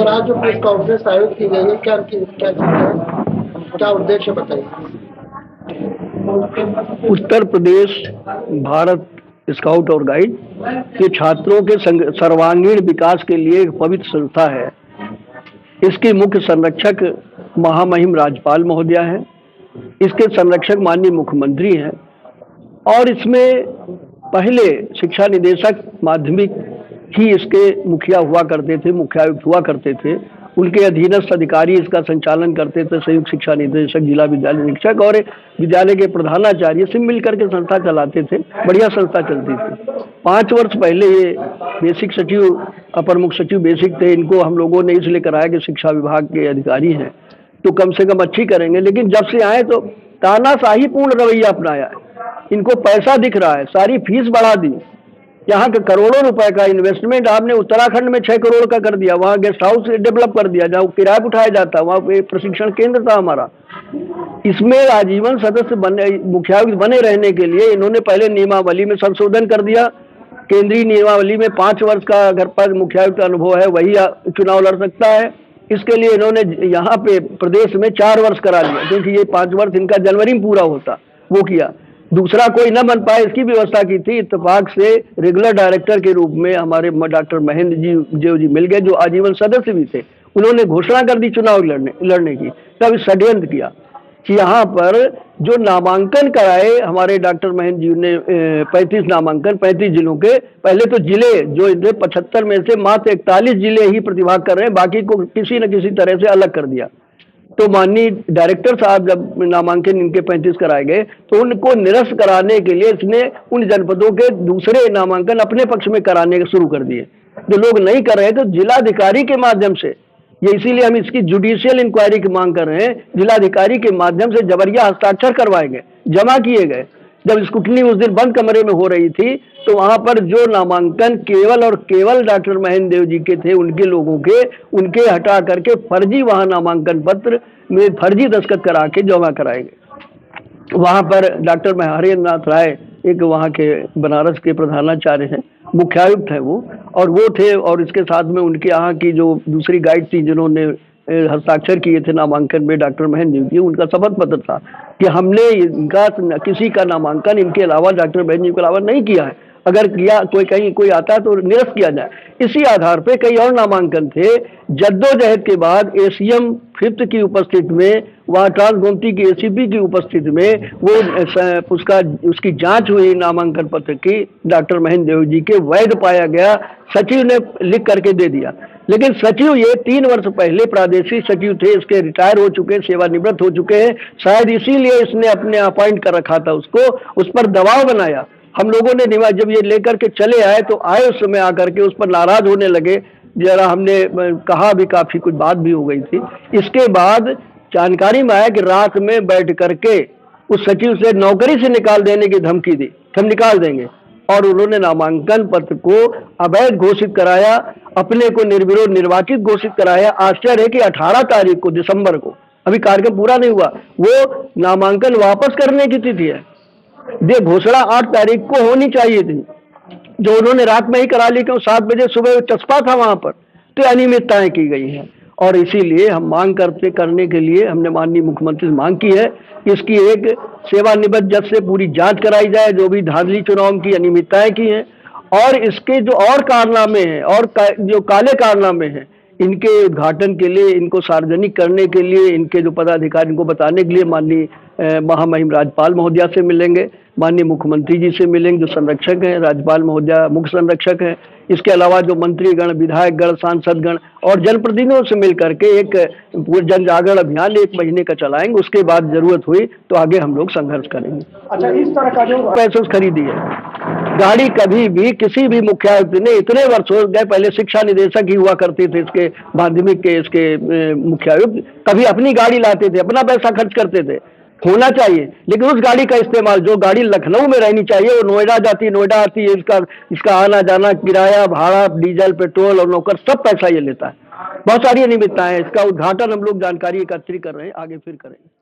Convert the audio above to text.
Sir, आज जो press conference आयोजित की गई है, क्या उद्देश्य बताइए। उत्तर प्रदेश भारत स्काउट और गाइड ये छात्रों के सर्वांगीण विकास के लिए एक पवित्र संस्था है। इसके मुख्य संरक्षक महामहिम राज्यपाल महोदया हैं। इसके संरक्षक माननीय मुख्यमंत्री हैं और इसमें पहले शिक्षा निदेशक माध्यमिक ही इसके मुखिया हुआ करते थे, मुख्यायुक्त हुआ करते थे। उनके अधीनस्थ अधिकारी इसका संचालन करते थे, संयुक्त शिक्षा निदेशक, जिला विद्यालय निरीक्षक और विद्यालय के प्रधानाचार्य से मिलकर के संस्था चलाते थे। बढ़िया संस्था चलती थी। 5 वर्ष पहले ये बेसिक सचिव, अपर मुख्य सचिव बेसिक थे। इनको हम लोगों ने इसलिए कराया कि शिक्षा विभाग के अधिकारी हैं तो कम से कम अच्छी करेंगे, लेकिन जब से आए तो तानाशाही पूर्ण रवैया अपनाया है। इनको पैसा दिख रहा है, सारी फीस बढ़ा दी। यहाँ के करोड़ों रुपए का इन्वेस्टमेंट आपने उत्तराखंड में 6 करोड़ का कर दिया। वहाँ गेस्ट हाउस डेवलप कर दिया, जहाँ किराया उठाया जाता, वहाँ पे प्रशिक्षण केंद्र था हमारा। इसमें आजीवन सदस्य बने, मुखियायुक्त बने रहने के लिए इन्होंने पहले नियमावली में संशोधन कर दिया। केंद्रीय नियमावली में 5 वर्ष का अगर पद मुखियायुक्त अनुभव है वही चुनाव लड़ सकता है। इसके लिए इन्होंने यहाँ पे प्रदेश में 4 वर्ष करा लिया, क्योंकि ये 5 वर्ष इनका जनवरी में पूरा होता, वो किया। दूसरा कोई न बन पाए इसकी व्यवस्था की थी। इत्तेफाक से रेगुलर डायरेक्टर के रूप में हमारे डॉक्टर महेंद्र जी मिल गए, जो आजीवन सदस्य भी थे। उन्होंने घोषणा कर दी चुनाव लड़ने की। तब षड्यंत्र किया कि यहाँ पर जो नामांकन कराए हमारे डॉक्टर महेंद्र जी ने 35 नामांकन 35 जिलों के। पहले तो जिले जो 75 में से मात्र 41 जिले ही प्रतिभाग कर रहे हैं, बाकी को किसी न किसी तरह से अलग कर दिया। तो माननीय डायरेक्टर साहब जब नामांकन इनके 35 कराए गए तो उनको निरस्त कराने के लिए इसने उन जनपदों के दूसरे नामांकन अपने पक्ष में कराने शुरू कर दिए। जो लोग नहीं कर रहे तो जिलाधिकारी के माध्यम से, ये इसीलिए हम इसकी जुडिशियल इंक्वायरी की मांग कर रहे हैं, जिलाधिकारी के माध्यम से जबरिया हस्ताक्षर करवाए गए, जमा किए गए। जब स्क्रूटनी उस दिन बंद कमरे में हो रही थी तो वहां पर जो नामांकन केवल और केवल डॉक्टर महेंद्र देव जी के थे, उनके लोगों के, उनके हटा करके फर्जी वहां नामांकन पत्र में फर्जी दस्तखत करा के जमा कराए गए। वहां पर डॉक्टर हरेंद्र नाथ राय, एक वहां के बनारस के प्रधानाचार्य हैं, मुख्यायुक्त है वो, और वो थे। और इसके साथ में उनके यहाँ की जो दूसरी गाइड थी जिन्होंने हस्ताक्षर किए थे नामांकन में डॉक्टर महेंद्र जी, उनका शपथ पत्र था कि हमने इनका किसी का नामांकन इनके अलावा, डॉक्टर महेंद्र जी के अलावा नहीं किया है। अगर किया कहीं कोई आता है तो निरस्त किया जाए। इसी आधार पे कई और नामांकन थे। जद्दोजहद के बाद एसीएम 5th की उपस्थिति में, वहाँ ट्रांसगोमती की एसीपी की उपस्थिति में वो उसकी जांच हुई नामांकन पत्र की, डॉक्टर महेंद्र देव जी के वैध पाया गया। सचिव ने लिख करके दे दिया। लेकिन सचिव ये 3 वर्ष पहले प्रादेशिक सचिव थे, इसके रिटायर हो चुके हैं, सेवानिवृत्त हो चुके हैं। शायद इसीलिए इसने अपने अपॉइंट कर रखा था उसको, उस पर दबाव बनाया। हम लोगों ने जब ये लेकर के चले आए तो आए उस समय आकर के उस पर नाराज होने लगे। जरा हमने कहा भी, काफी कुछ बात भी हो गई थी। इसके बाद जानकारी में आया कि रात में बैठ करके उस सचिव से नौकरी से निकाल देने की धमकी दी, हम निकाल देंगे। और उन्होंने नामांकन पत्र को अवैध घोषित कराया, अपने को निर्विरोध निर्वाचित घोषित कराया। आश्चर्य है कि 18 तारीख को दिसंबर को, अभी कार्यक्रम पूरा नहीं हुआ, वो नामांकन वापस करने की तिथि है। ये घोषणा 8 तारीख को होनी चाहिए थी, जो उन्होंने रात में ही करा ली, क्यों 7 बजे सुबह चस्पा था वहां पर। तो अनियमितताएं की गई हैं और इसीलिए हम मांग करने के लिए हमने माननीय मुख्यमंत्री से मांग की है कि इसकी एक सेवानिवृत्त जज से पूरी जांच कराई जाए, जो भी धांधली चुनाव की अनियमितताएं की हैं, और इसके जो और कारनामे हैं और जो काले कारनामे हैं, इनके उद्घाटन के लिए, इनको सार्वजनिक करने के लिए, इनके जो पदाधिकारी, इनको बताने के लिए माननीय महामहिम राज्यपाल महोदया से मिलेंगे, माननीय मुख्यमंत्री जी से मिलेंगे, जो संरक्षक हैं, राज्यपाल महोदया मुख्य संरक्षक हैं। इसके अलावा जो मंत्रीगण, विधायकगण, सांसदगण और जनप्रतिनिधियों से मिलकर के एक जन जागरण अभियान 1 महीने का चलाएंगे। उसके बाद जरूरत हुई तो आगे हम लोग संघर्ष करेंगे। अच्छा, इस तरह का जो पैसों से खरीदी है गाड़ी, कभी भी किसी भी मुखियायुक्त ने, इतने वर्ष हो गए, पहले शिक्षा निदेशक ही हुआ करते थे इसके माध्यमिक के, इसके मुखियायुक्त, कभी अपनी गाड़ी लाते थे, अपना पैसा खर्च करते थे। होना चाहिए, लेकिन उस गाड़ी का इस्तेमाल, जो गाड़ी लखनऊ में रहनी चाहिए, वो नोएडा जाती, नोएडा आती है। इसका आना जाना, किराया, भाड़ा, डीजल, पेट्रोल और नौकर, सब पैसा ये लेता है। बहुत सारी अनियमितताएं हैं। इसका उद्घाटन हम लोग जानकारी एकत्रित कर रहे हैं, आगे फिर करेंगे।